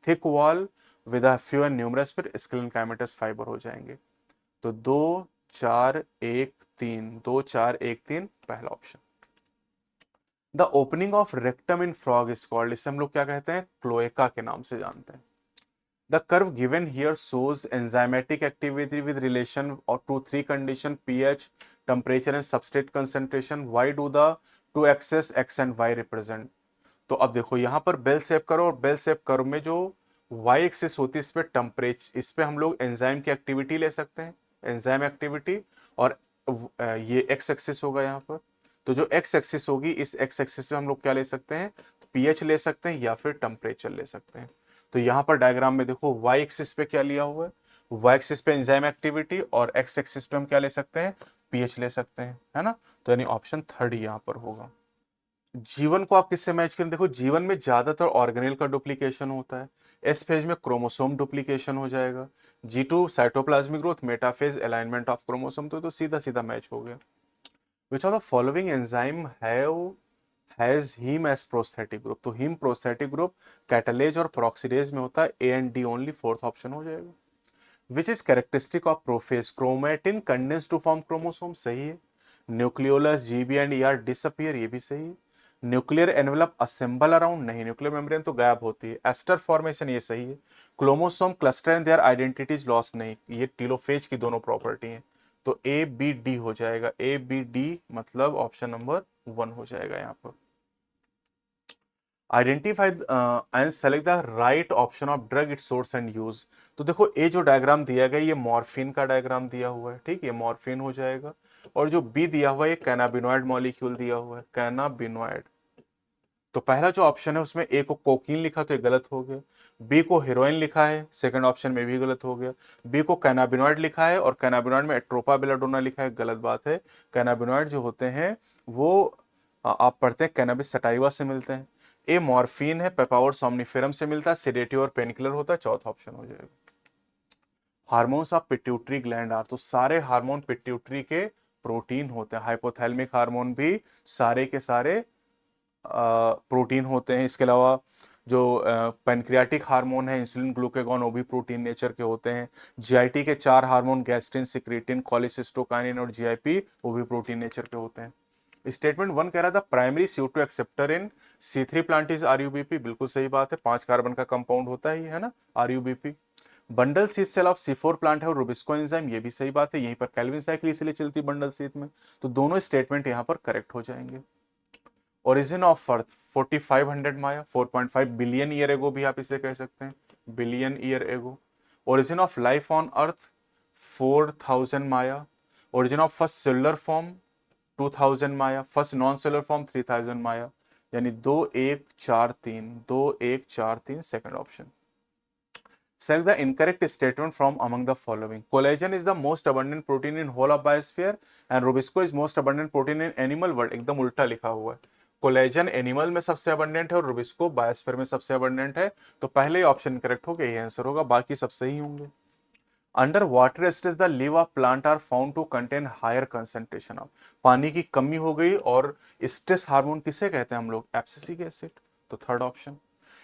thick wall with a few and numerous, फिर sclerenchymatous fibre हो जाएंगे। तो 2 4 1 3, 2 4 1 3 पहला option. The opening of rectum in frog is called, इसे हम लोग क्या कहते हैं? क्लोएका के नाम से जानते हैं। The curve given here shows enzymatic activity with relation to three condition: pH, temperature and substrate concentration. Why do the two axes x and y represent? तो अब देखो यहाँ पर बेल शेप करो, और बेल शेप कर्व में जो y axis होती है इस पे टेम्परेचर, इस पे हम लोग एंजाइम की एक्टिविटी ले सकते हैं, एंजाइम एक्टिविटी, और ये x एक्सिस होगा यहाँ पर। तो जो x एक्सिस होगी, इस x एक्सिस पे हम लोग क्या ले सकते हैं? pH ले सकते हैं या फिर टेम्परेचर ले सकते हैं। तो यहाँ पर डायग्राम में देखो y एक्सिस पे क्या लिया हुआ है? y एक्सिस पे एंजाइम एक्टिविटी, और x एक्सिस पे हम क्या ले सकते हैं? pH ले सकते हैं, है ना। तो यानी ऑप्शन थर्ड यहाँ पर होगा। जीवन को आप किससे मैच करें? देखो जीवन में ज्यादातर ऑर्गेनेल का डुप्लीकेशन होता है, एस फेज में क्रोमोसोम डुप्लीकेशन हो जाएगा, G2 cytoplasmic growth, metaphase alignment of chromosome, तो सीधा सीधा मैच हो गया। Which of the following enzyme has heme as prosthetic group? तो हीम प्रोस्थेटिक ग्रुप कैटलेज और प्रोक्सीडेज में होता है, A and D only, fourth option हो जाएगा। Which is characteristic of prophase? Chromatin condense to form chromosome, सही है। Nucleolus GB and ER disappear, ये भी सही है। न्यूक्लियर एनवेलप असेंबल अराउंड, नहीं, न्यूक्लियर मेम्ब्रेन तो गायब होती है। एस्टर फॉर्मेशन, ये सही है। Chromosome cluster and their identities lost, नहीं, ये टीलोफेज की दोनों प्रॉपर्टी हैं। तो ए बी डी हो जाएगा, ए बी डी मतलब ऑप्शन नंबर 1 हो जाएगा यहाँ पर। Identify and select the right option of drug, it's source and use. तो देखो ए जो डायग्राम दिया गया ये मॉर्फिन का डायग्राम दिया हुआ है, ठीक है, मॉर्फिन हो जाएगा। और जो बी दिया हुआ है कैनाबिनॉइड मॉलिक्यूल दिया हुआ है, कैनाबिनॉइड। तो पहला जो ऑप्शन है उसमें ए को कोकीन लिखा तो ये गलत हो गया, बी को हेरोइन लिखा है, सेकंड ऑप्शन में भी गलत हो गया। बी को कैनाबिनॉइड लिखा है और कैनाबिनॉइड में एट्रोपा बेलाडोना लिखा है, गलत बात है। कैनाबिनॉइड जो होते हैं वो आप पढ़ते हैं कैनाबिस सटाइवा से मिलते हैं। ए मॉर्फिन है, पेपावर सोमनिफेरम से मिलता है, सेडेटिव और पेनकिलर होता है, चौथा ऑप्शन हो जाएगा। Hormones of pituitary gland are, तो सारे हार्मोन पिट्यूटरी के प्रोटीन होते हैं। हाइपोथैलेमिक हार्मोन भी सारे के सारे प्रोटीन होते हैं। इसके अलावा जो पैनक्रियाटिक हार्मोन है इंसुलिन ग्लूकागॉन वो भी प्रोटीन नेचर के होते हैं। जीआईटी के 4 हार्मोन गैस्ट्रिन सिक्रेटिन कोलिसिस्टोकाइनिन और जीआईपी वो भी प्रोटीन नेचर के होते हैं। स्टेटमेंट 1 कह रहा था primary CO2 acceptor in C3 plant is RuBP, बिल्कुल सही बात है, 5 कार्बन का कंपाउंड होता है ना RuBP. Bundle sheath cell of C4 plant है और रुबिस्को एंजाइम, ये भी सही बात है, यहीं पर केल्विन साइकिल इसलिए चलती बंडल शीथ में। तो दोनों स्टेटमेंट यहां पर करेक्ट हो जाएंगे। Origin of earth 4500 Maya, 4.5 billion year ago भी आप इसे कह सकते हैं, billion year ago. Origin of life on earth 4000 Maya. Origin of first cellular form 2000 Maya, first non cellular form 3000 माया, यानी 2143, 2143 second option. Select the incorrect statement from among the following. Collagen is the most abundant protein in whole of biosphere and Rubisco is most abundant protein in animal world. एकदम उल्टा लिखा हुआ है। Collagen animal में सबसे abundant है और Rubisco biosphere में सबसे अबंडेंट है, तो पहले ऑप्शन करेक्ट हो गया, यही आंसर होगा, बाकी सब सही होंगे। Under water stage the leave of plant are found to contain higher concentration of, पानी की कमी हो गई और स्ट्रेस हार्मोन किसे कहते हैं हम लोग, एब्सिसिक एसिड, तो third option.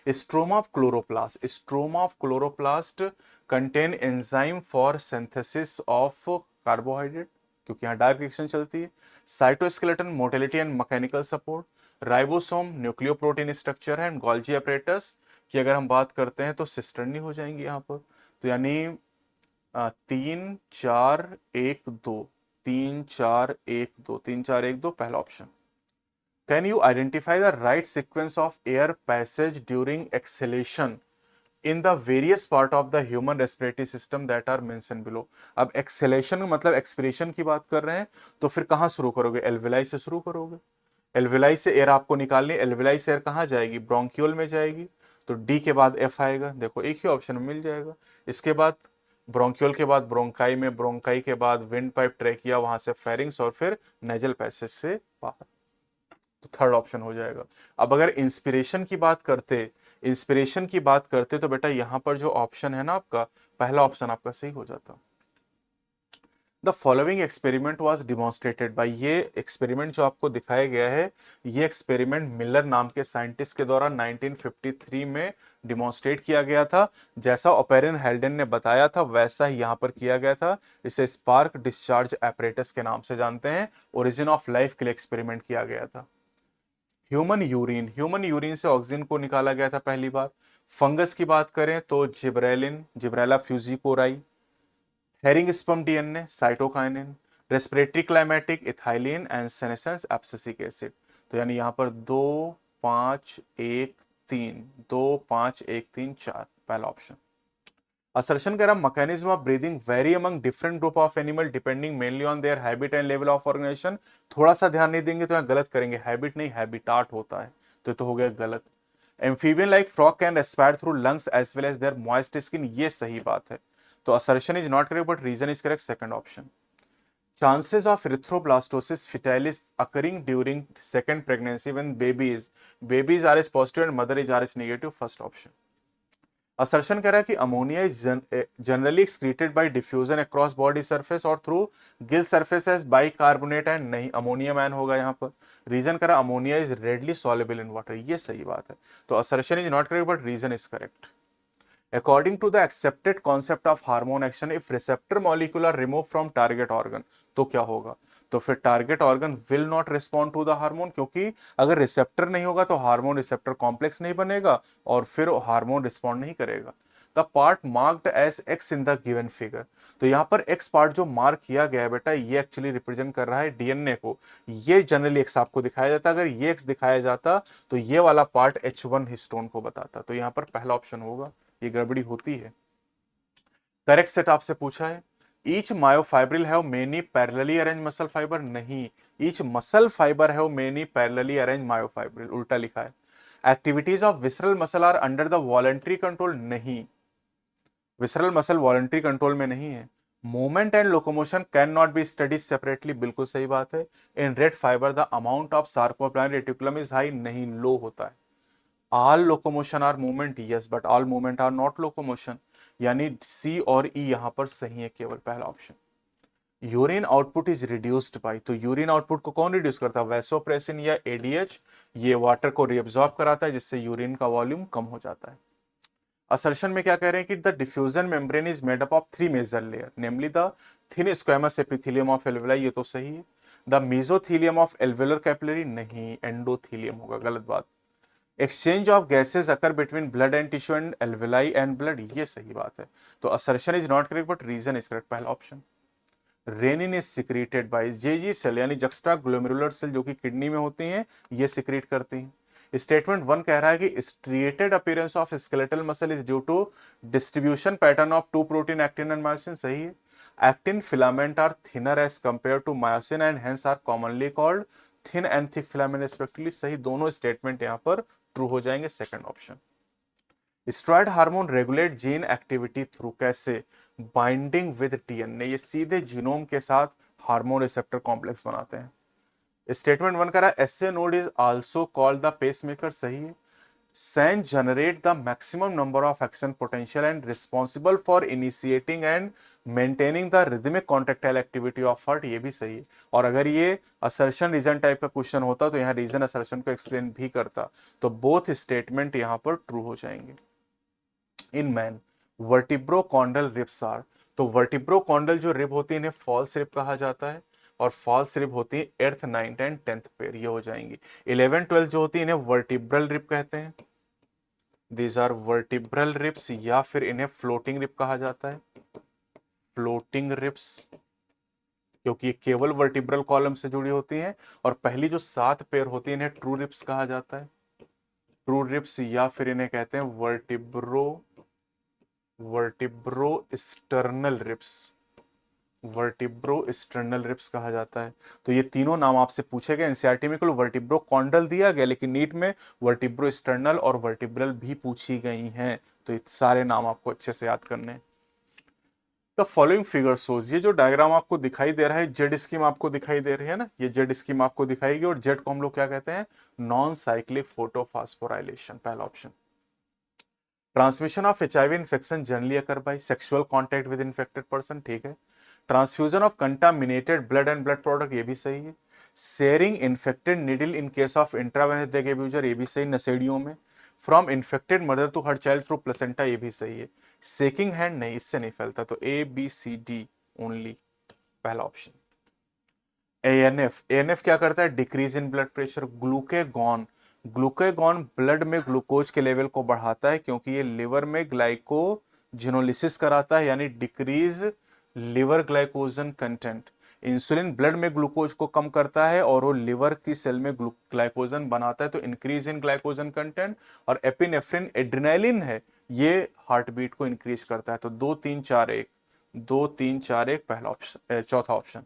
Stroma of chloroplast, stroma of chloroplast contain enzyme for synthesis of carbohydrate, क्योंकि यहाँ डायरेक्ट रिएक्शन चलती है। Cytoskeleton motility and mechanical support, ribosome nucleoprotein structure है, एंड गोल्जी अपरेटस की अगर हम बात करते हैं तो सिस्टर्नी हो जाएंगी यहाँ पर, तो यानी 3 4 1 2, 3 4 1 2, 3 4 1 2 पहला option. Can you identify the right sequence of air passage during exhalation in the various part of the human respiratory system that are mentioned below? अब exhalation मतलब expiration की बात कर रहे हैं, तो फिर कहाँ शुरू करोगे, एल्वेलाई से शुरू करोगे। एल्वेलाई से एयर आपको निकालनी, एल्वेलाई से एयर कहाँ जाएगी, ब्रोंक्यूल में जाएगी, तो डी के बाद एफ आएगा, देखो एक ही ऑप्शन मिल जाएगा। इसके बाद ब्रोंक्यूल के बाद ब्रोंकाई में, ब्रोंकाई के बाद विंड पाइप ट्रैकिया, वहां से फेरिंग्स और फिर नेजल पैसेज से बाहर, तो थर्ड ऑप्शन हो जाएगा। अब अगर इंस्पिरेशन की बात करते, इंस्पिरेशन की बात करते तो बेटा यहां पर जो ऑप्शन है ना आपका, पहला ऑप्शन आपका सही हो जाता। The following experiment was demonstrated by, ये एक्सपेरिमेंट जो आपको दिखाया गया है, ये एक्सपेरिमेंट मिलर नाम के साइंटिस्ट के द्वारा 1953 में डिमॉन्स्ट्रेट किया गया था। जैसा ओपेरिन हेल्डन ने बताया था वैसा ही यहां पर किया गया था। इसे स्पार्क डिस्चार्ज एपरेटस के नाम से जानते हैं। ओरिजिन ऑफ लाइफ के लिए एक्सपेरिमेंट किया गया था। ह्यूमन यूरिन, ह्यूमन यूरिन से ऑक्सीजन को निकाला गया था पहली बार। फंगस की बात करें तो gibberellin, Gibberella fujikuroi. Herring sperm DNA cytokinin. Respiratory climacteric ethylene and senescence abscisic acid, तो यानी यहां पर 2 5 1 3, 2 5 1 3 4 पहला ऑप्शन। असर्शन कह रहा mechanism of breathing vary among different group of animal depending mainly on their habit and level of organization, थोड़ा सा ध्यान नहीं देंगे तो यहाँ गलत करेंगे, हैबिट नहीं हैबिटाट होता है, तो ये तो हो गया गलत। Amphibian like frog can respire through lungs as well as their moist skin, ये सही बात है, तो assertion is not correct but reason is correct, second option. Chances of erythroblastosis fetalis occurring during second pregnancy when baby is RH positive and mother is RH negative, first option। Assertion कह रहा है कि ammonia is generally excreted by diffusion across body surface और through gill surface as bicarbonate and नहीं, ammonia main होगा यहाँ पर। Reason कह रहा ammonia is readily soluble in water, ये सही बात है, तो assertion is not correct but reason is correct. According to the accepted concept of hormone action, if receptor molecule are removed from target organ, तो क्या होगा, तो फिर target organ will not respond to the hormone, क्योंकि अगर receptor नहीं होगा तो हार्मोन रिसेप्टर कॉम्प्लेक्स नहीं बनेगा और फिर हार्मोन रिस्पॉन्ड नहीं करेगा। The part marked as X in the given figure, तो यहाँ पर एक्स पार्ट जो मार्क किया गया है बेटा, ये एक्चुअली रिप्रेजेंट कर रहा है डीएनए को, ये जनरली एक्स आपको दिखाया जाता, अगर ये एक्स दिखाया जाता तो ये वाला पार्ट H1 हिस्टोन को बताता, तो यहाँ पर पहला ऑप्शन होगा, ये गड़बड़ी होती है। करेक्ट सेट आपसे पूछा है, each myofibril have many parallelly arrange muscle fibre, नहीं, each muscle fibre have many parallelly arrange myofibril, उल्टा लिखा है। Activities of visceral muscle are under the voluntary control, नहीं, विसरल मसल वॉलंटरी कंट्रोल में नहीं है। Movement and locomotion can not be studies separately, बिल्कुल सही बात है। In red fibre the amount of sarcoplasmic reticulum is high, नहीं, low होता है। All locomotion are movement, yes, but all movement are not locomotion, यानी सी और ई यहां पर सही है केवल, पहला option. Urine output is reduced by, तो यूरिन आउटपुट को कौन रिड्यूस करता है, वैसोप्रेसिन या एडीएच। ये वाटर को रिअब्सॉर्ब कराता है जिससे यूरिन का वॉल्यूम कम हो जाता है। असर्शन में क्या कह रहे हैं कि the diffusion membrane is made up of 3 major layer, namely the thin squamous epithelium of alveoli, ये तो सही है। The mesothelium of alveolar capillary, नहीं, एंडोथीलियम होगा, गलत बात। Exchange of gases occur between blood and tissue and alveoli and blood, ये सही बात है। तो assertion is not correct but reason is correct, पहला option. Renin is secreted by JG cell, यानी जक्स्ट्रा ग्लोमेरुलर सेल जो कि किडनी में होती हैं, ये सिक्रीट करती हैं। स्टेटमेंट 1 कह रहा है कि striated appearance of skeletal muscle is due to distribution pattern of two protein actin and myosin, सही है। Actin filament are thinner as compare to myosin and hence are commonly called thin and thick filament respectively, सही। दोनों statement यहां पर true हो जाएंगे, second option. Steroid hormone regulate gene activity through, कैसे, binding with DNA, ये सीधे genome के साथ हार्मोन रिसेप्टर कॉम्प्लेक्स बनाते हैं। स्टेटमेंट 1 कह रहा है SA node is also called the pacemaker, सही है। SAN generate the maximum number of action potential and responsible for initiating and maintaining the rhythmic contractile activity of heart, ये भी सही है। और अगर ये असर्शन रीजन टाइप का क्वेश्चन होता तो यहाँ रीजन असर्शन को एक्सप्लेन भी करता, तो बोथ स्टेटमेंट यहां पर ट्रू हो जाएंगे। इन मैन वर्टिब्रोकॉन्डल रिब्स आर, तो वर्टिब्रोकॉन्डल जो रिब होती है इन्हें फॉल्स रिब कहा जाता है, और फॉल्स रिब होती है earth, ninth and 10th pair, ये हो जाएंगी। 11 12 जो होती है इन्हें वर्टिब्रल रिब कहते हैं, दीज आर वर्टिब्रल रिब्स, या फिर इन्हें फ्लोटिंग रिब कहा जाता है, फ्लोटिंग रिब्स, क्योंकि ये केवल वर्टिब्रल कॉलम से जुड़ी होती हैं। और पहली जो 7 पेयर होती है इन्हें ट्रू रिब्स कहा जाता है, ट्रू रिब्स, या फिर इन्हें कहते हैं vertebro sternal ribs, vertebro sternal ribs कहा जाता है। तो ये तीनों नाम आपसे पूछे गए, एनसीईआरटी में केवल वर्टिब्रो कॉन्डल दिया गया, लेकिन नीट में वर्टिब्रो स्टर्नल और वर्टिब्रल भी पूछी गई हैं, तो ये सारे नाम आपको अच्छे से याद करने हैं। द फॉलोइंग फिगर शोज, ये जो डायग्राम आपको दिखाई दे रहा है, जेड स्कीम आपको दिखाई दे रही है ना, ये जेड स्कीम आपको दिखाएगी, और जेड को हम लोग क्या कहते हैं, नॉन साइक्लिक फोटोफॉस्फोराइलेशन, पहला option. Transmission of HIV infection generally occur by sexual contact with infected person, ठीक है। Transfusion of contaminated blood and blood product, ये भी सही है। Sharing infected needle in case of intravenous drug abuser, ये भी सही, नशेड़ियों में। From infected mother to her child through placenta, ये भी सही है। सेकिंग हैंड, नहीं, इससे नहीं फैलता, तो A B C D only, पहला ऑप्शन। एएनएफ, एएनएफ क्या करता है, decrease in blood pressure. Glucagon, glucagon blood में ग्लूकोज के लेवल को बढ़ाता है, क्योंकि ये लिवर में ग्लाइकोजिनोलिसिस कराता है, यानी decrease liver glycogen content. Insulin blood में ग्लूकोज को कम करता है और वो लिवर की सेल में ग्लाइकोजन बनाता है, तो इंक्रीज इन ग्लाइकोजन कंटेंट। और एपिनेफ्रिन एड्रेनालिन है, ये हार्ट बीट को इंक्रीज करता है। तो 2 3 4 1, 2 3 4 1 पहला ऑप्शन, चौथा option.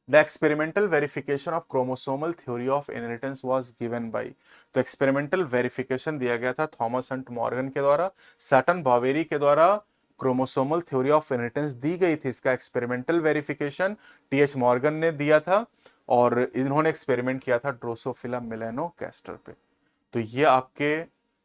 The experimental verification of chromosomal theory of inheritance was given by, तो एक्सपेरिमेंटल वेरिफिकेशन दिया गया था थॉमस हंट मॉर्गन के द्वारा, सैटन बावेरी के द्वारा क्रोमोसोमल थ्योरी ऑफ इनहेरिटेंस दी गई थी। इसका एक्सपेरिमेंटल वेरिफिकेशन टीएच मॉर्गन ने दिया था, और इन्होंने एक्सपेरिमेंट किया था ड्रोसोफिला मेलानोगास्टर पे। तो ये आपके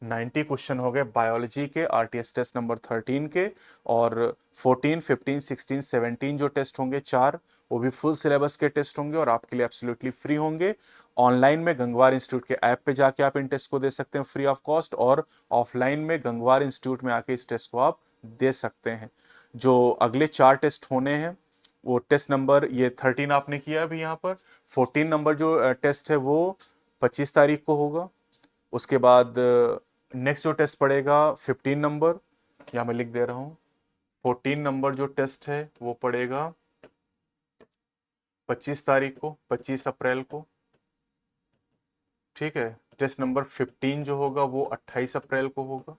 90 क्वेश्चन हो गए बायोलॉजी के आरटीएस टेस्ट नंबर 13 के, और 14 15 16 17 जो टेस्ट होंगे 4, वो भी फुल सिलेबस के टेस्ट होंगे और आपके लिए एब्सोल्युटली फ्री होंगे। ऑनलाइन में गंगवार इंस्टीट्यूट के ऐप पे जाके आप इन टेस्ट को दे सकते हैं फ्री ऑफ कॉस्ट, और ऑफलाइन में गंगवार इंस्टीट्यूट में आके इस टेस्ट को आप दे सकते हैं। जो अगले 4 टेस्ट होने हैं, वो टेस्ट नंबर ये 13 आपने किया अभी यहाँ पर, 14 नंबर जो टेस्ट है वो 25 तारीख को होगा। उसके बाद नेक्स्ट जो टेस्ट पड़ेगा 15 नंबर, यहाँ मैं लिख दे रहा हूँ, 14 नंबर जो टेस्ट है वो पड़ेगा 25 तारीख को, 25 अप्रैल को, ठीक है। टेस्ट नंबर 15 जो होगा वो 28 अप्रैल को होगा,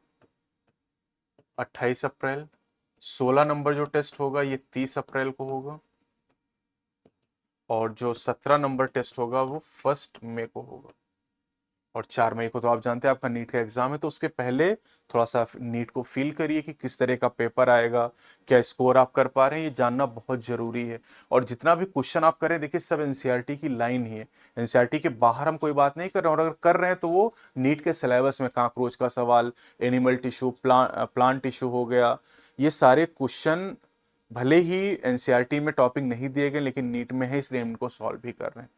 28 अप्रैल। 16 नंबर जो टेस्ट होगा ये 30 अप्रैल को होगा, और जो 17 नंबर टेस्ट होगा वो 1 मई को होगा। और 4 मई को तो आप जानते हैं आपका नीट का एग्जाम है, तो उसके पहले थोड़ा सा नीट को फील करिए कि किस तरह का पेपर आएगा, क्या स्कोर आप कर पा रहे हैं, ये जानना बहुत जरूरी है। और जितना भी क्वेश्चन आप करें, देखिए सब एनसीईआरटी की लाइन ही है, एनसीईआरटी के बाहर हम कोई बात नहीं कर रहे हैं, और अगर कर रहे हैं तो वो नीट के सिलेबस में कॉकरोच का सवाल, एनिमल टिश्यू, प्लांट टिश्यू हो गया, ये सारे क्वेश्चन भले ही एनसीईआरटी में टॉपिक नहीं दिए गए लेकिन नीट में है, इसलिए हम इनको सॉल्व भी कर रहे हैं।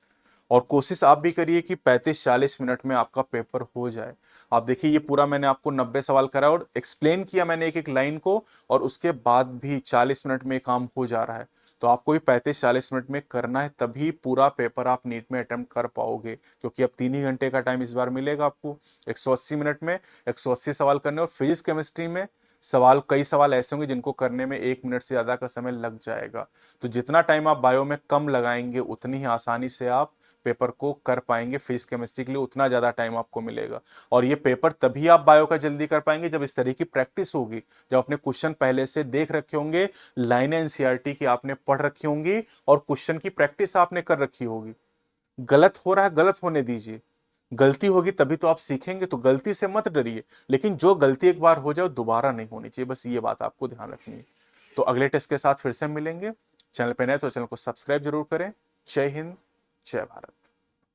और कोशिश आप भी करिए कि 35-40 मिनट में आपका पेपर हो जाए। आप देखिए ये पूरा मैंने आपको 90 सवाल करा और एक्सप्लेन किया मैंने एक एक लाइन को, और उसके बाद भी 40 मिनट में काम हो जा रहा है। तो आपको भी 35-40 मिनट में करना है, तभी पूरा पेपर आप नीट में अटेम्प्ट कर पाओगे, क्योंकि अब 3 ही घंटे का टाइम इस बार मिलेगा आपको। 180 मिनट में 180 सवाल करने, और फिजिक्स केमिस्ट्री में कई सवाल ऐसे होंगे जिनको करने में 1 मिनट से ज़्यादा का समय लग जाएगा। तो जितना टाइम आप बायो में कम लगाएंगे उतनी ही आसानी से आप पेपर को कर पाएंगे। फिजिक्स केमिस्ट्री के लिए उतना ज़्यादा टाइम आपको मिलेगा। और ये पेपर तभी आप बायो का जल्दी कर पाएंगे जब इस तरह की प्रैक्टिस होगी, जब अपने क्वेश्चन पहले से देख रखे होंगे, लाइनें एनसीईआरटी की आपने पढ़ रखी होंगी, और क्वेश्चन की प्रैक्टिस आपने कर रखी होगी। गलत हो रहा है, गलत होने दीजिए। गलती होगी तभी तो आप सीखेंगे, तो गलती से मत डरिए, लेकिन जो गलती एक बार हो जाए दोबारा नहीं होनी चाहिए, बस ये बात आपको ध्यान रखनी है। तो अगले टेस्ट के साथ फिर से मिलेंगे। चैनल पे नए तो चैनल को सब्सक्राइब जरूर करें। जय हिंद, जय भारत।